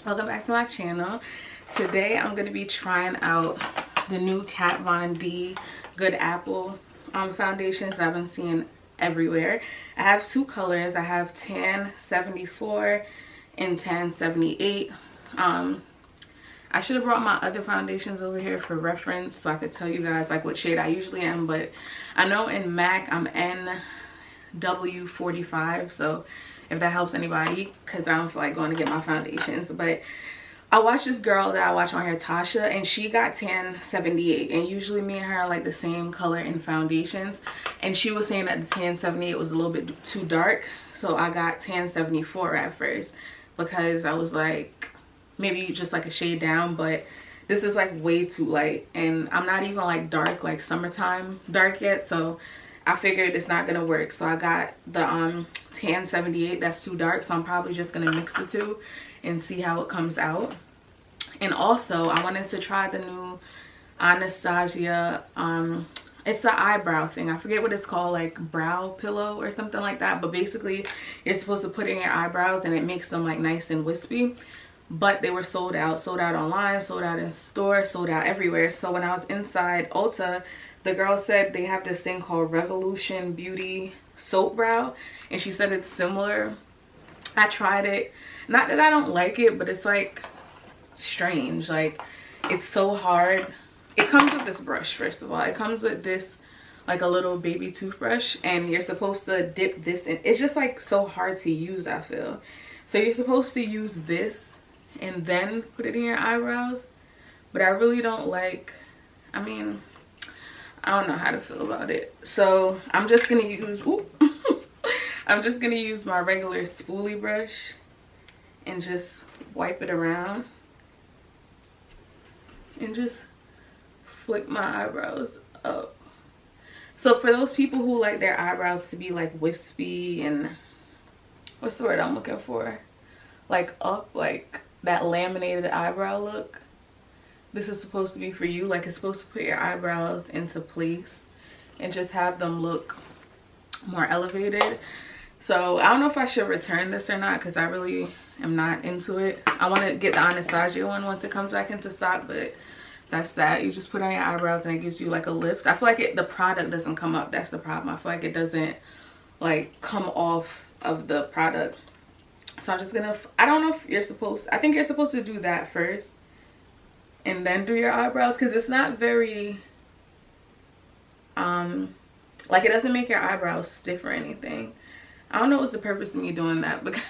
Welcome back to my channel. Today I'm going to be trying out the new Kat Von D Good Apple foundations I've been seeing everywhere. I have two colors. I have tan 74 and tan 78. I should have brought my other foundations over here for reference so I could tell you guys like what shade I usually am, but I know in MAC I'm NW45, so if that helps anybody, because I don't feel like going to get my foundations. But I watched this girl that I watch on here, Tasha, and she got tan 78, and usually me and her are like the same color in foundations, and she was saying that the tan 78 was a little bit too dark, so I got tan 74 at first because I was like maybe just like a shade down, but this is like way too light, and I'm not even like dark, like summertime dark yet, so I figured it's not gonna work. So I got the tan 78 that's too dark, so I'm probably just gonna mix the two and see how it comes out. And also I wanted to try the new Anastasia, it's the eyebrow thing, I forget what it's called, like brow pillow or something like that, but basically you're supposed to put it in your eyebrows and it makes them like nice and wispy. But they were sold out online, sold out in store, sold out everywhere. So when I was inside Ulta, the girl said they have this thing called Revolution Beauty Soap Brow, and she said it's similar. I tried it, not that I don't like it, but it's like strange, like it's so hard. It comes with this brush, first of all. It comes with this like a little baby toothbrush, and you're supposed to dip this in. It's just like so hard to use, I feel. So you're supposed to use this and then put it in your eyebrows, but I really don't like, I mean, I don't know how to feel about it. So I'm just gonna use I'm just gonna use my regular spoolie brush and just wipe it around and just flick my eyebrows up. So for those people who like their eyebrows to be like wispy and, what's the word I'm looking for, like up, like that laminated eyebrow look, this is supposed to be for you. Like it's supposed to put your eyebrows into place and just have them look more elevated. So I don't know if I should return this or not, because I really am not into it. I want to get the Anastasia one once it comes back into stock, but that's that. You just put on your eyebrows and it gives you like a lift. I feel like the product doesn't come up. That's the problem. I feel like it doesn't like come off of the product. So I'm just gonna, I don't know if you're supposed, I think you're supposed to do that first and then do your eyebrows, because it's not very like it doesn't make your eyebrows stiff or anything. I don't know what's the purpose of me doing that, because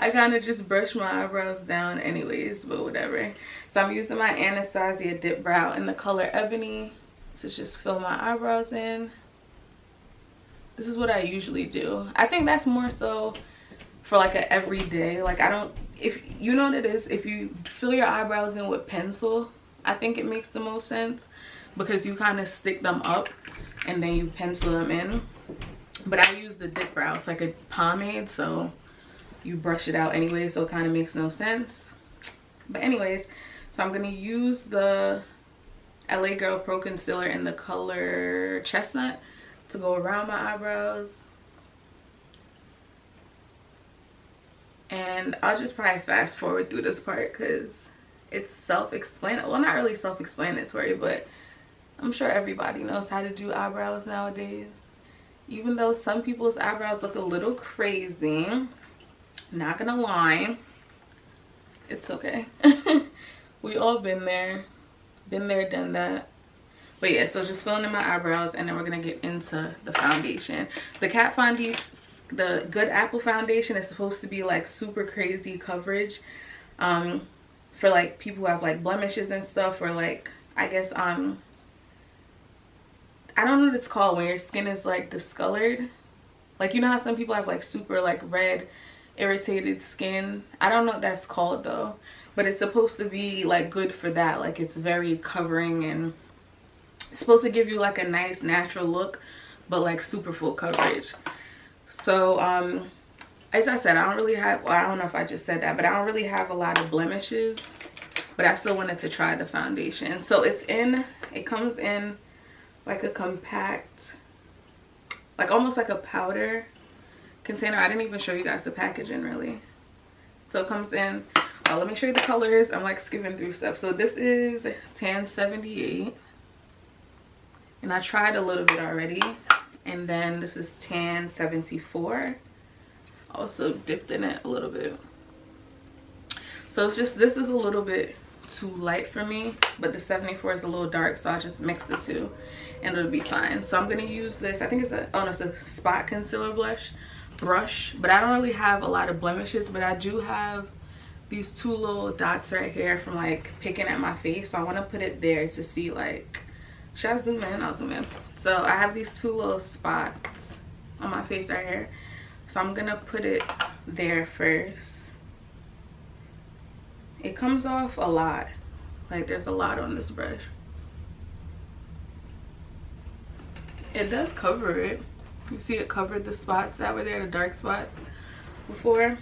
I kind of just brush my eyebrows down anyways, but whatever. So I'm using my Anastasia Dip Brow in the color Ebony to just fill my eyebrows in. This is what I usually do. I think that's more so for like a everyday, like I don't, if you know what it is, if you fill your eyebrows in with pencil, I think it makes the most sense, because you kind of stick them up and then you pencil them in. But I use the Dip Brow, it's like a pomade, so you brush it out anyway, so it kind of makes no sense. But anyways, so I'm gonna use the LA Girl Pro Concealer in the color Chestnut to go around my eyebrows. And I'll just probably fast forward through this part because it's self-explanatory. Well, not really self-explanatory, but I'm sure everybody knows how to do eyebrows nowadays. Even though some people's eyebrows look a little crazy, not gonna lie, it's okay. We all been there, done that. But yeah, so just filling in my eyebrows, and then we're gonna get into the foundation. The Kat Von D, the Good Apple foundation, is supposed to be like super crazy coverage for like people who have like blemishes and stuff, or like, I guess I don't know what it's called when your skin is like discolored. Like, you know how some people have like super like red irritated skin? I don't know what that's called though, but it's supposed to be like good for that. Like it's very covering and it's supposed to give you like a nice natural look, but like super full coverage. So as I said, I don't really have, well, I don't know if I just said that, but I don't really have a lot of blemishes, but I still wanted to try the foundation. So it comes in like a compact, like almost like a powder container. I didn't even show you guys the packaging really. So it comes in let me show you the colors. I'm like skipping through stuff. So this is Tan 78, and I tried a little bit already. And then this is Tan 74. Also dipped in it a little bit. So it's just, this is a little bit too light for me, but the 74 is a little dark, so I'll just mix the two and it'll be fine. So I'm gonna use this, I think it's a, oh no, it's a spot concealer brush, but I don't really have a lot of blemishes, but I do have these two little dots right here from like picking at my face, so I want to put it there to see, like, should I zoom in? I'll zoom in. So I have these two little spots on my face right here, so I'm gonna put it there first. It comes off a lot, like there's a lot on this brush. It does cover it. You see it covered the spots that were there, the dark spots before.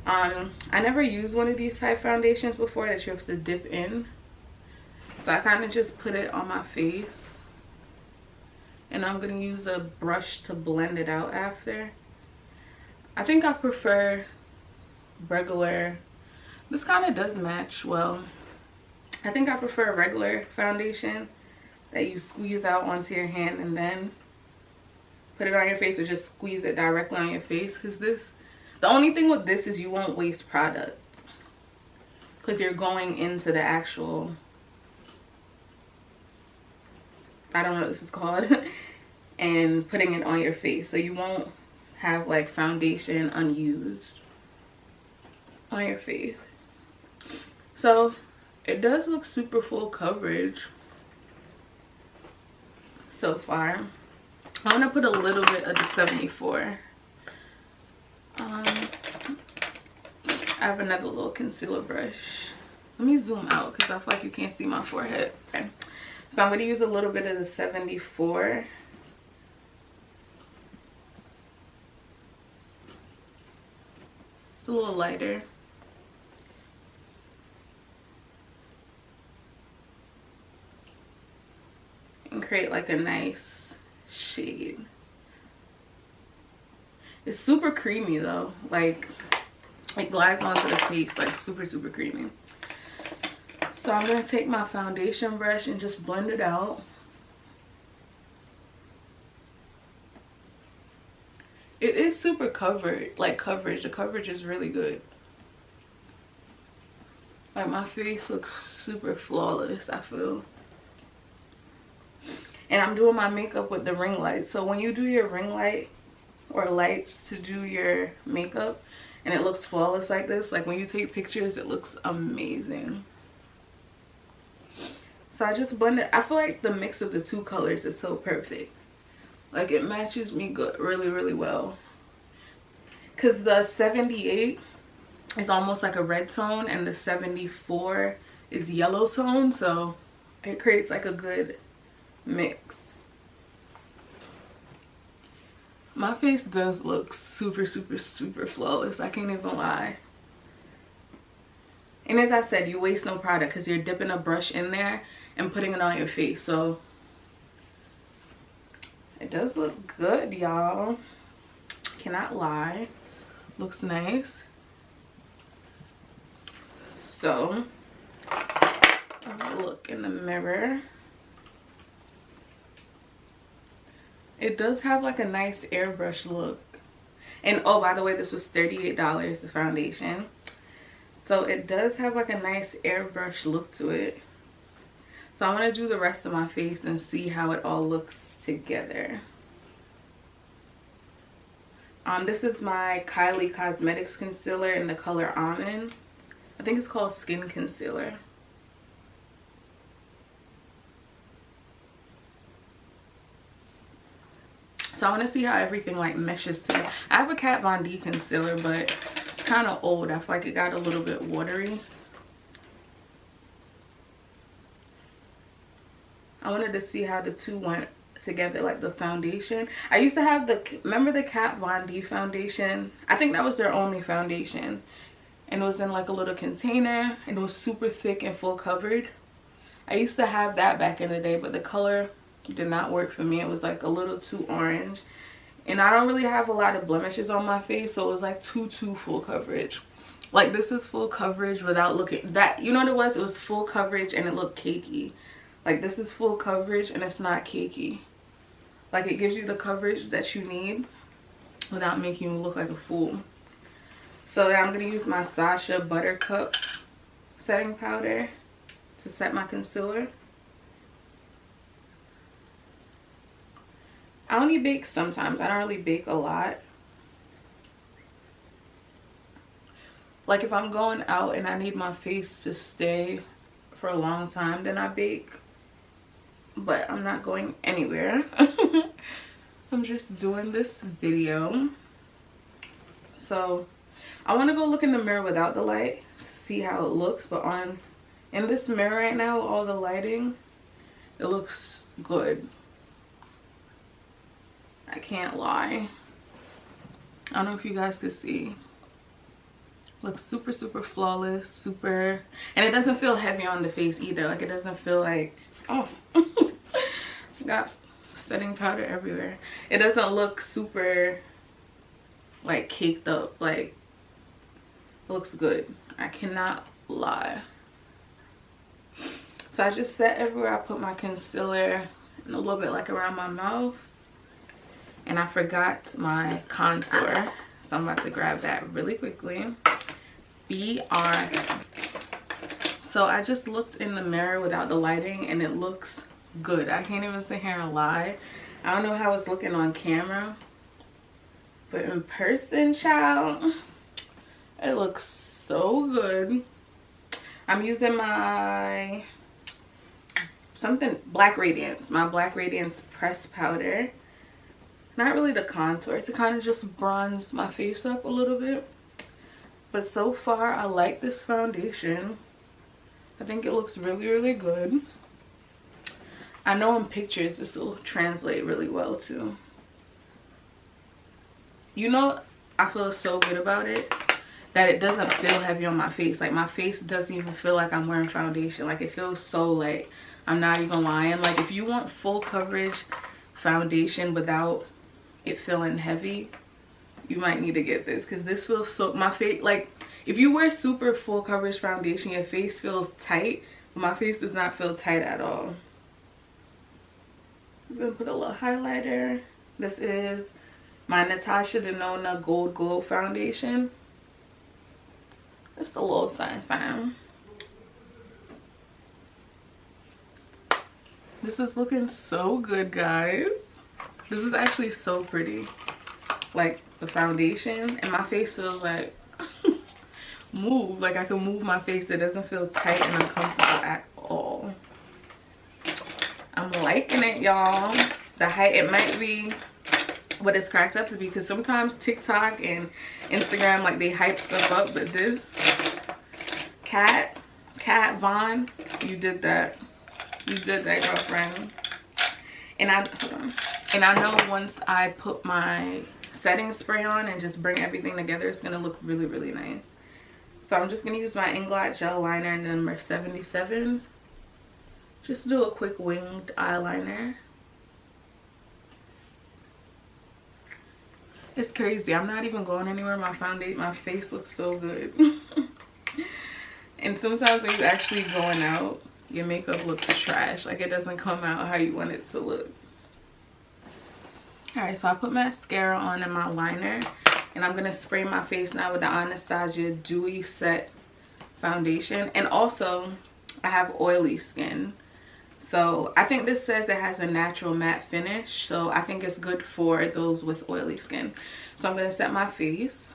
I never used one of these type foundations before that you have to dip in, so I kind of just put it on my face, and I'm gonna use a brush to blend it out after. I think I prefer regular, this kind of does match well. I think I prefer regular foundation that you squeeze out onto your hand and then put it on your face, or just squeeze it directly on your face, because this, the only thing with this is you won't waste product because you're going into the actual, I don't know what this is called, and putting it on your face, so you won't have like foundation unused on your face. So it does look super full coverage so far. I'm gonna put a little bit of the 74. I have another little concealer brush. Let me zoom out because I feel like you can't see my forehead. Okay, so I'm gonna use a little bit of the 74. It's a little lighter. And create like a nice shade. It's super creamy though. Like, it glides onto the face like super, super creamy. So I'm gonna take my foundation brush and just blend it out. It is super covered, like coverage. The coverage is really good. Like my face looks super flawless, I feel. And I'm doing my makeup with the ring light. So when you do your ring light or lights to do your makeup and it looks flawless like this, like when you take pictures, it looks amazing. So I just blended. I feel like the mix of the two colors is so perfect. Like it matches me good, really, really well. Because the 78 is almost like a red tone and the 74 is yellow tone. So it creates like a good mix. My face does look super, super, super flawless. I can't even lie. And as I said, you waste no product because you're dipping a brush in there and putting it on your face. So it does look good, y'all. Cannot lie. Looks nice. So look in the mirror. It does have like a nice airbrush look. And oh, by the way, this was $38, the foundation. So it does have like a nice airbrush look to it. So I'm going to do the rest of my face and see how it all looks together. This is my Kylie Cosmetics concealer in the color Almond. I think it's called Skin Concealer. So I want to see how everything like meshes together. I have a Kat Von D concealer, but it's kind of old. I feel like it got a little bit watery. I wanted to see how the two went together, like the foundation. I used to have the, remember the Kat Von D foundation? I think that was their only foundation. And it was in like a little container and it was super thick and full covered. I used to have that back in the day, but the color did not work for me. It was like a little too orange And I don't really have a lot of blemishes on my face, so it was like too full coverage. Like, this is full coverage without looking that, you know what it was? It was full coverage and it looked cakey. Like, this is full coverage and it's not cakey. Like, it gives you the coverage that you need without making you look like a fool. So then I'm gonna use my Sasha Buttercup setting powder to set my concealer. I only bake sometimes. I don't really bake a lot. Like, if I'm going out and I need my face to stay for a long time, then I bake. But I'm not going anywhere. I'm just doing this video. So I want to go look in the mirror without the light to see how it looks. But in this mirror right now, all the lighting, it looks good. I can't lie. I don't know if you guys could see. Looks super flawless, super, and it doesn't feel heavy on the face either. Like, it doesn't feel like, oh, got setting powder everywhere. It doesn't look super like caked up. Like, it looks good. I cannot lie. So I just set everywhere. I put my concealer and a little bit like around my mouth, and I forgot my contour, so I'm about to grab that really quickly. So I just looked in the mirror without the lighting and it looks good. I can't even sit here and lie. I don't know how it's looking on camera, but in person, child, it looks so good. I'm using my Black Radiance, my Black Radiance pressed powder. Not really the contour, to kind of just bronze my face up a little bit. But so far, I like this foundation. I think it looks really good. I know in pictures this will translate really well too. You know, I feel so good about it that it doesn't feel heavy on my face. Like, my face doesn't even feel like I'm wearing foundation. Like, it feels so light. I'm not even lying. Like, if you want full coverage foundation without it feeling heavy, you might need to get this, because this feels so, my face, like, if you wear super full coverage foundation, your face feels tight, but my face does not feel tight at all. I'm just gonna put a little highlighter. This is my Anastasia Denona Gold Glow foundation. Just a little sign. This is looking so good, guys. This is actually so pretty. Like, the foundation, and my face feels like move. Like, I can move my face. It doesn't feel tight and uncomfortable at all. I'm liking it, y'all. The height, it might be what it's cracked up to be, because sometimes TikTok and Instagram, like, they hype stuff up, but this Kat Von, you did that. You did that, girlfriend. And I know once I put my setting spray on and just bring everything together, it's gonna look really nice. So I'm just gonna use my Inglot gel liner in number 77. Just do a quick winged eyeliner. It's crazy. I'm not even going anywhere. My face looks so good. And sometimes when you're actually going out, your makeup looks trash. Like, it doesn't come out how you want it to look. Alright, so I put mascara on and my liner, and I'm gonna spray my face now with the Anastasia Dewy Set foundation. And also, I have oily skin, so I think this says it has a natural matte finish, so I think it's good for those with oily skin. So I'm gonna set my face.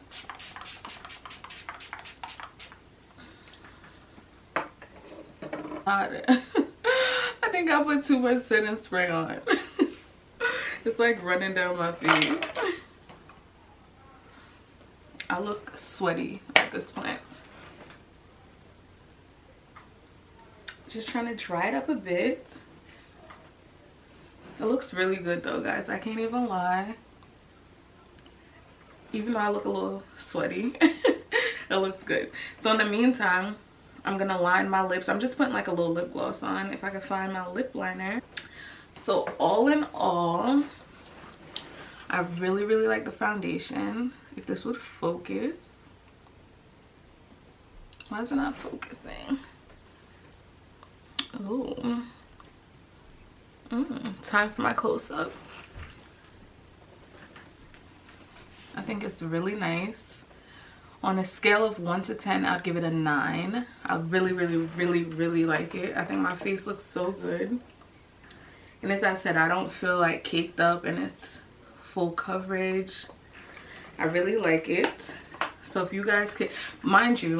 I think I put too much setting spray on. It's like running down my face. I look sweaty at this point. Just trying to dry it up a bit. It looks really good though, guys. I can't even lie. Even though I look a little sweaty, it looks good. So in the meantime, I'm gonna line my lips. I'm just putting like a little lip gloss on if I can find my lip liner. So all in all, I really, really like the foundation. If this would focus. Why is it not focusing? Oh. Time for my close-up. I think it's really nice. On a scale of 1 to 10, I'd give it a 9. I really, really, really, really like it. I think my face looks so good. And as I said, I don't feel like caked up, and it's full coverage. I really like it. So if you guys could, mind you,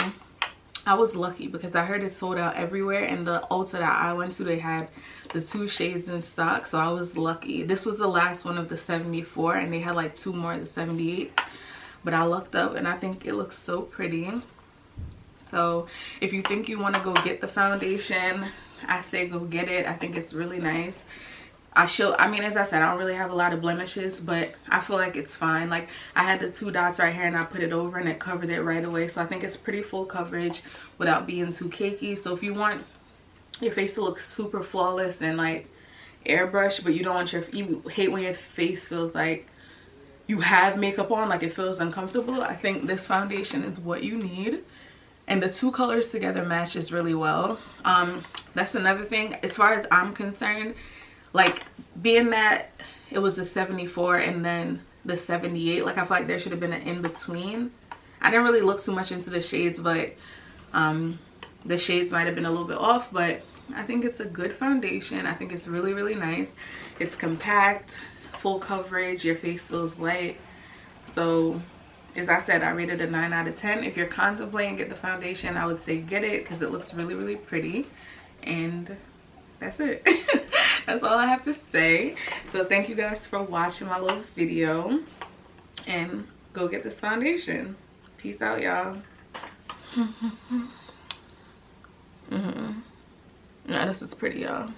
I was lucky because I heard it sold out everywhere, and the Ulta that I went to, they had the 2 shades in stock, so I was lucky. This was the last one of the 74, and they had like 2 more of the 78, but I looked up and I think it looks so pretty. So if you think you want to go get the foundation, I say go get it. I think it's really nice. I mean, as I said, I don't really have a lot of blemishes, but I feel like it's fine. Like, I had the 2 dots right here and I put it over and it covered it right away. So I think it's pretty full coverage without being too cakey. So if you want your face to look super flawless and like airbrush, but you don't want you hate when your face feels like you have makeup on, like it feels uncomfortable, I think this foundation is what you need. And the 2 colors together matches really well. That's another thing. As far as I'm concerned, like, being that it was the 74 and then the 78, like, I feel like there should have been an in-between. I didn't really look too much into the shades, but the shades might have been a little bit off, but I think it's a good foundation. I think it's really, really nice. It's compact, full coverage, your face feels light. So as I said, I rated a 9 out of 10. If you're contemplating get the foundation, I would say get it because it looks really, really pretty. And that's it. That's all I have to say. So thank you guys for watching my little video, and go get this foundation. Peace out, y'all. Yeah, this is pretty, y'all.